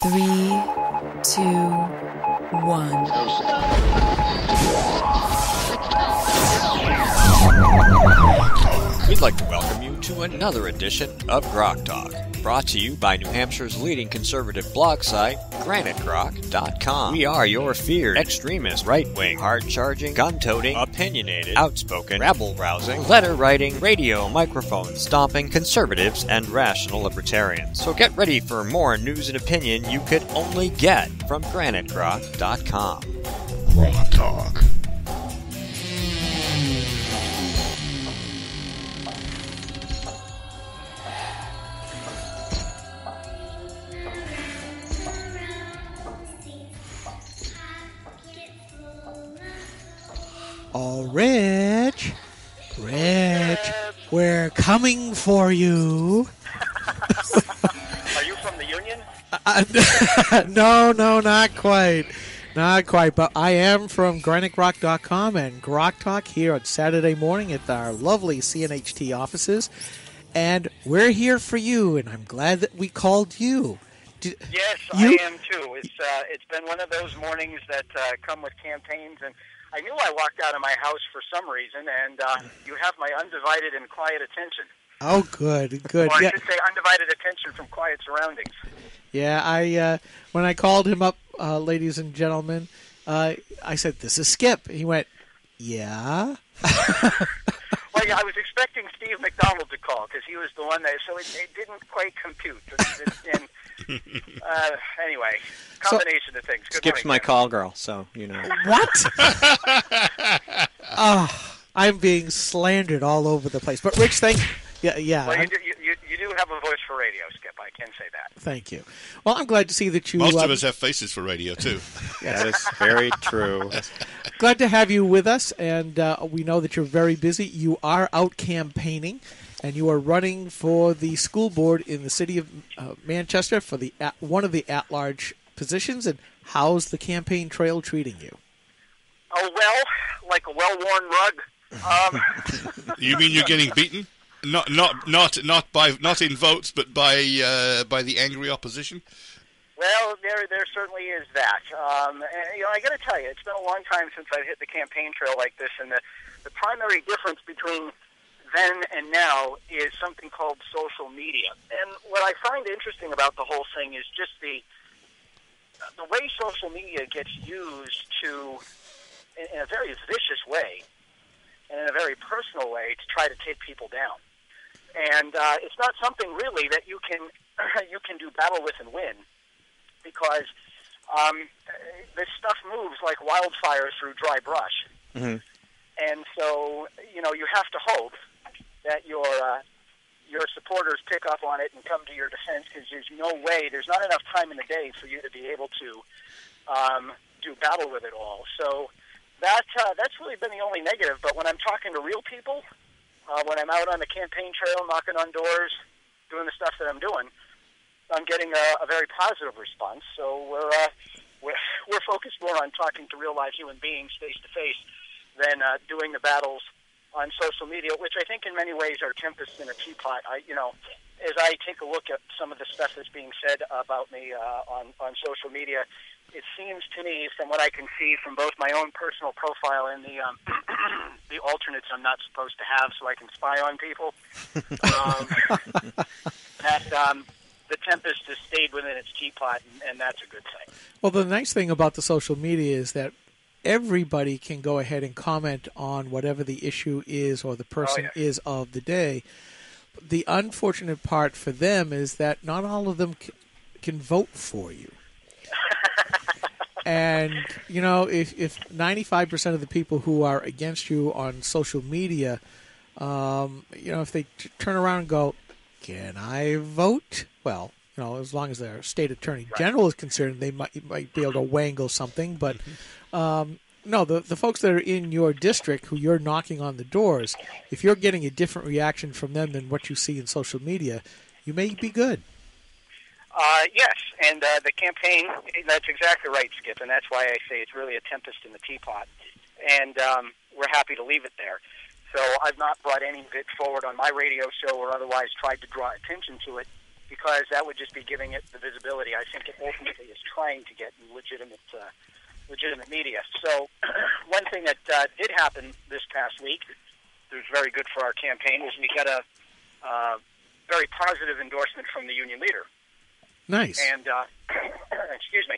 Three, two, one. We'd like to welcome you to another edition of Grok Talk, brought to you by New Hampshire's leading conservative blog site, GraniteGrok.com. We are your feared, extremist, right-wing, hard-charging, gun-toting, opinionated, outspoken, rabble-rousing, letter-writing, radio, microphone stomping conservatives and rational libertarians. So get ready for more news and opinion you could only get from GraniteGrok.com. Grok Talk. Oh, Rich, we're coming for you. Are you from the Union? No, not quite. But I am from GraniteGrok.com and Grok Talk here on Saturday morning at our lovely CNHT offices. And we're here for you, and I'm glad that we called you. Yes, I am too. It's been one of those mornings that come with campaigns, and I knew I walked out of my house for some reason, and you have my undivided and quiet attention. Oh, good. Or I should say undivided attention from quiet surroundings. Yeah, when I called him up, ladies and gentlemen, I said, "This is Skip." He went, "Yeah." Well, yeah, I was expecting Steve McDonald to call because he was the one that, so it didn't quite compute. Anyway, combination of things. Good Skip's morning, my Ken. call girl, so you know. What? Oh, I'm being slandered all over the place. But Rich, yeah. Well, you do have a voice for radio, Skip. I can say that. Thank you. Well, I'm glad to see that you... Most of us have faces for radio, too. That is very true. Glad to have you with us, and we know that you're very busy. You are out campaigning, and you are running for the school board in the city of Manchester for the one of the at-large positions. And how's the campaign trail treating you? Oh, well, like a well-worn rug. You mean you're getting beaten? Not in votes, but by the angry opposition. Well, there certainly is that. And, I got to tell you, it's been a long time since I've hit the campaign trail like this, and the primary difference between then and now is something called social media. And what I find interesting about the whole thing is just the way social media gets used in a very vicious way and in a very personal way to try to take people down. And it's not something really that you can do battle with and win, because this stuff moves like wildfire through dry brush. Mm-hmm. And so, you have to hope that your supporters pick up on it and come to your defense, because there's not enough time in the day for you to be able to do battle with it all. So that's really been the only negative. But when I'm talking to real people, when I'm out on the campaign trail, knocking on doors, doing the stuff that I'm doing, I'm getting a very positive response. So we're focused more on talking to real live human beings face to face than doing the battles on social media, which I think in many ways are tempests in a teapot. As I take a look at some of the stuff that's being said about me on social media, it seems to me, from what I can see from both my own personal profile and the the alternates I'm not supposed to have so I can spy on people, that the tempest has stayed within its teapot, and that's a good thing. Well, the nice thing about the social media is that everybody can go ahead and comment on whatever the issue is or the person is of the day. The unfortunate part for them is that not all of them can vote for you. And, if 95% of the people who are against you on social media, if they turn around and go, "Can I vote?" Well, as long as their state attorney general is concerned, they might be able to wangle something. But, no, the folks that are in your district who you're knocking on the doors, if you're getting a different reaction from them than what you see in social media, you may be good. Yes, and the campaign, that's exactly right, Skip, and that's why I say it's really a tempest in the teapot. And we're happy to leave it there. So I've not brought any of it forward on my radio show or otherwise tried to draw attention to it. because that would just be giving it the visibility I think it ultimately is trying to get in legitimate media. So one thing that did happen this past week that was very good for our campaign was we got a very positive endorsement from the union leader. Nice. And, excuse me.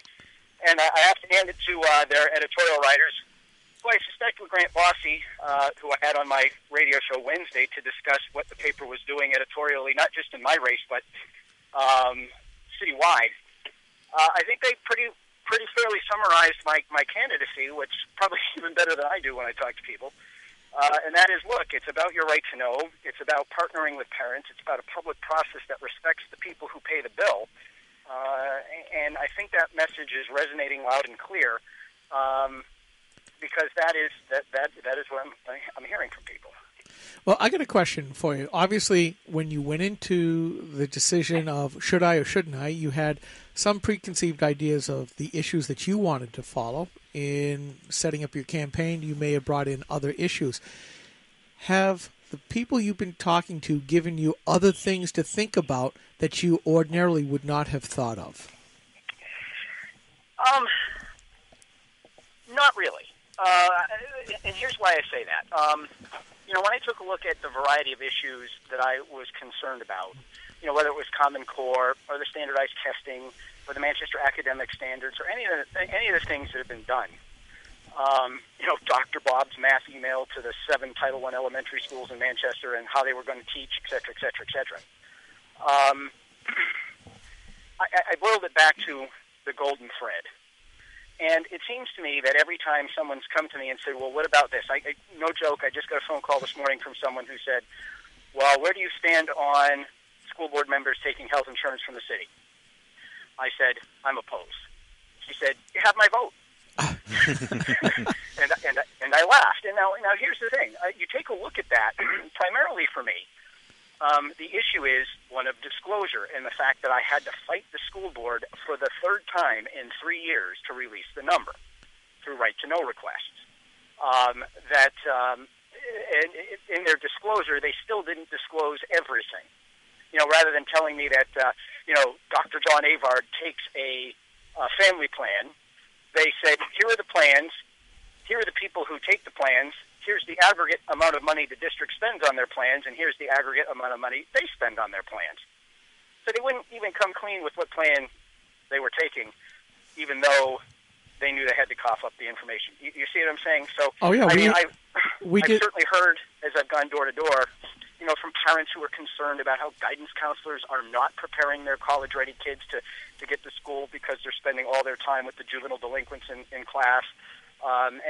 And I have to hand it to their editorial writers, who I suspect were Grant Bossy, who I had on my radio show Wednesday to discuss what the paper was doing editorially, not just in my race, but citywide. I think they pretty fairly summarized my candidacy, which probably even better than I do when I talk to people. And that is, look, it's about your right to know. It's about partnering with parents. It's about a public process that respects the people who pay the bill. And I think that message is resonating loud and clear, because that is what I'm hearing from people. Well, I got a question for you. Obviously, when you went into the decision of should I or shouldn't I, you had some preconceived ideas of the issues that you wanted to follow. In setting up your campaign, you may have brought in other issues. Have the people you've been talking to given you other things to think about that you ordinarily would not have thought of? Not really. And here's why I say that. When I took a look at the variety of issues that I was concerned about, whether it was Common Core or the standardized testing or the Manchester academic standards or any of the things that have been done, Dr. Bob's mass email to the 7 Title I elementary schools in Manchester and how they were going to teach, et cetera, et cetera, et cetera. I boiled it back to the golden thread. And it seems to me that every time someone's come to me and said, well, what about this? No joke, I just got a phone call this morning from someone who said, well, where do you stand on school board members taking health insurance from the city? I said, I'm opposed. She said, you have my vote. and I laughed. And now here's the thing. You take a look at that, primarily for me, the issue is one of disclosure and the fact that I had to fight the school board for the 3rd time in 3 years to release the number through right-to-know requests. In their disclosure, they still didn't disclose everything. Rather than telling me that, Dr. John Avard takes a family plan, they said, here are the plans, here are the people who take the plans, here's the aggregate amount of money the district spends on their plans, and here's the aggregate amount of money they spend on their plans. So they wouldn't even come clean with what plan they were taking, even though they knew they had to cough up the information. You see what I'm saying? So, I've certainly heard, as I've gone door to door, from parents who are concerned about how guidance counselors are not preparing their college-ready kids to get to school because they're spending all their time with the juvenile delinquents in class. And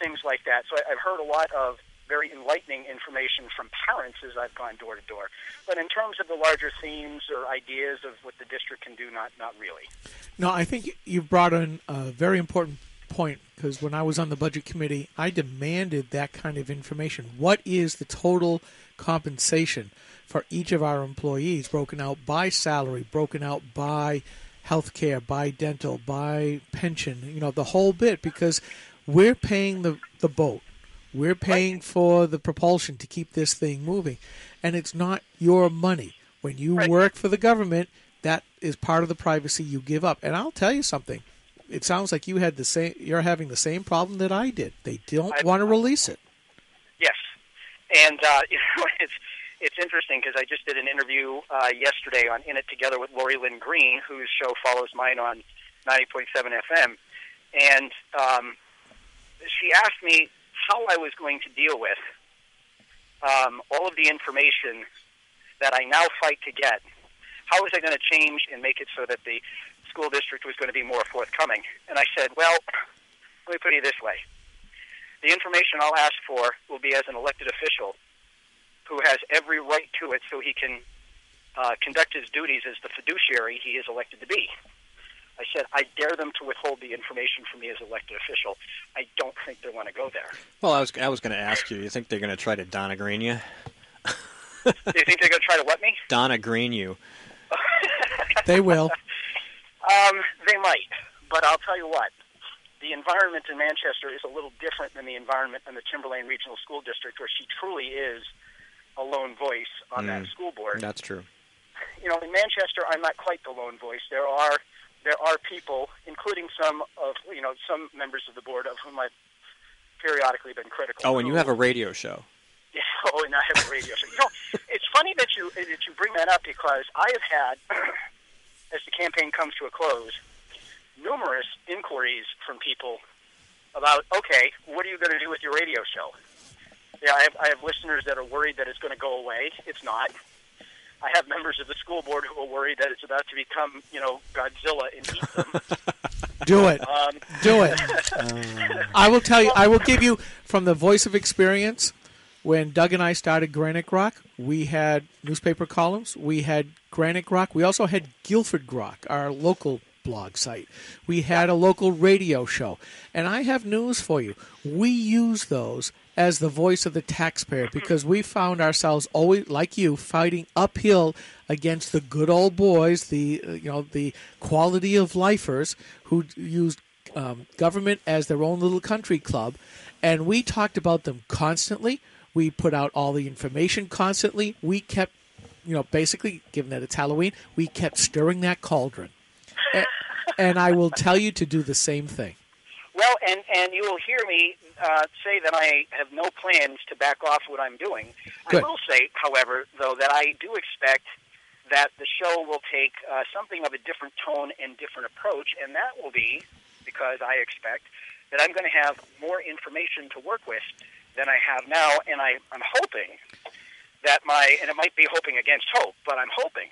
things like that. So I've heard a lot of very enlightening information from parents as I've gone door to door. But in terms of the larger themes or ideas of what the district can do, not really. No, I think you brought in a very important point, because when I was on the budget committee, I demanded that kind of information. What is the total compensation for each of our employees, broken out by salary, broken out by health care, by dental, by pension, the whole bit, because we're paying the boat. We're paying for the propulsion to keep this thing moving. And it's not your money. When you work for the government, that is part of the privacy you give up. And I'll tell you something. It sounds like you're having the same problem that I did. They don't want to release it. Yes. And, it's interesting because I just did an interview yesterday on In It Together with Lori Lynn Green, whose show follows mine on 90.7 FM. And she asked me how I was going to deal with all of the information that I now fight to get. How was I going to change and make it so that the school district was going to be more forthcoming? And I said, well, let me put it this way. The information I'll ask for will be as an elected official who has every right to it so he can conduct his duties as the fiduciary he is elected to be. I said, I dare them to withhold the information from me as elected official. I don't think they want to go there. Well, I was going to ask you, think they're going to try to Donna Green you? Do you think they're going to try to what me? Donna Green you. They will. They might. But I'll tell you what. The environment in Manchester is a little different than the environment in the Timberlane Regional School District, where she truly is a lone voice on that school board. That's true. in Manchester, I'm not quite the lone voice. There are people, including some members of the board of whom I've periodically been critical. Oh, and you have a radio show. Yeah, and I have a radio show. It's funny that you bring that up, because I have had, as the campaign comes to a close, numerous inquiries from people about, okay, what are you going to do with your radio show? Yeah, I have listeners that are worried that it's going to go away. It's not. I have members of the school board who are worried that it's about to become, Godzilla and eat them. Do it. Do it. I will tell you, I will give you, from the voice of experience, when Doug and I started Granite Grok, we had newspaper columns, we had Granite Grok, we also had Guilford Grok, our local blog site. We had a local radio show. And I have news for you. We use those as the voice of the taxpayer, because we found ourselves always, like you, fighting uphill against the good old boys, the quality of lifers who used government as their own little country club, and we talked about them constantly. We put out all the information constantly. We kept, basically, given that it's Halloween, we kept stirring that cauldron. And I will tell you to do the same thing. Well, and you will hear me say that I have no plans to back off what I'm doing. Good. I will say, however, though, that I do expect that the show will take something of a different tone and different approach, and that will be because I expect that I'm going to have more information to work with than I have now, and I'm hoping that and it might be hoping against hope, but I'm hoping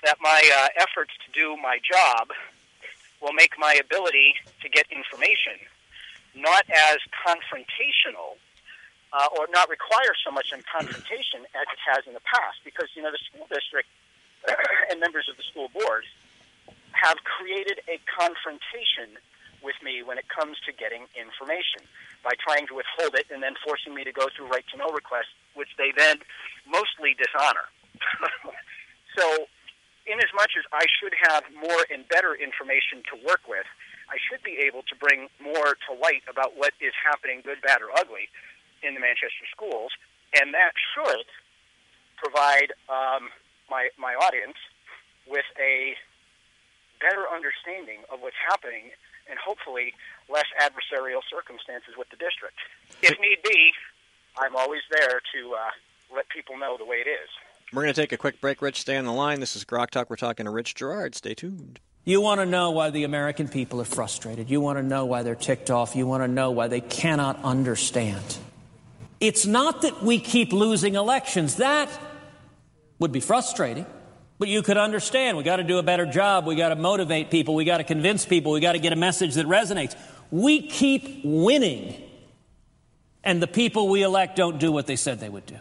that my efforts to do my job will make my ability to get information not as confrontational or not require so much in confrontation as it has in the past. Because, the school district and members of the school board have created a confrontation with me when it comes to getting information by trying to withhold it and then forcing me to go through right-to-know requests, which they then mostly dishonor. So, in as much as I should have more and better information to work with, I should be able to bring more to light about what is happening, good, bad, or ugly, in the Manchester schools, and that should provide my audience with a better understanding of what's happening and hopefully less adversarial circumstances with the district. If need be, I'm always there to let people know the way it is. We're going to take a quick break. Rich, stay on the line. This is Grok Talk. We're talking to Rich Girard. Stay tuned. You want to know why the American people are frustrated. You want to know why they're ticked off. You want to know why they cannot understand. It's not that we keep losing elections. That would be frustrating. But you could understand. We got to do a better job. We got to motivate people. We got to convince people. We got to get a message that resonates. We keep winning, and the people we elect don't do what they said they would do.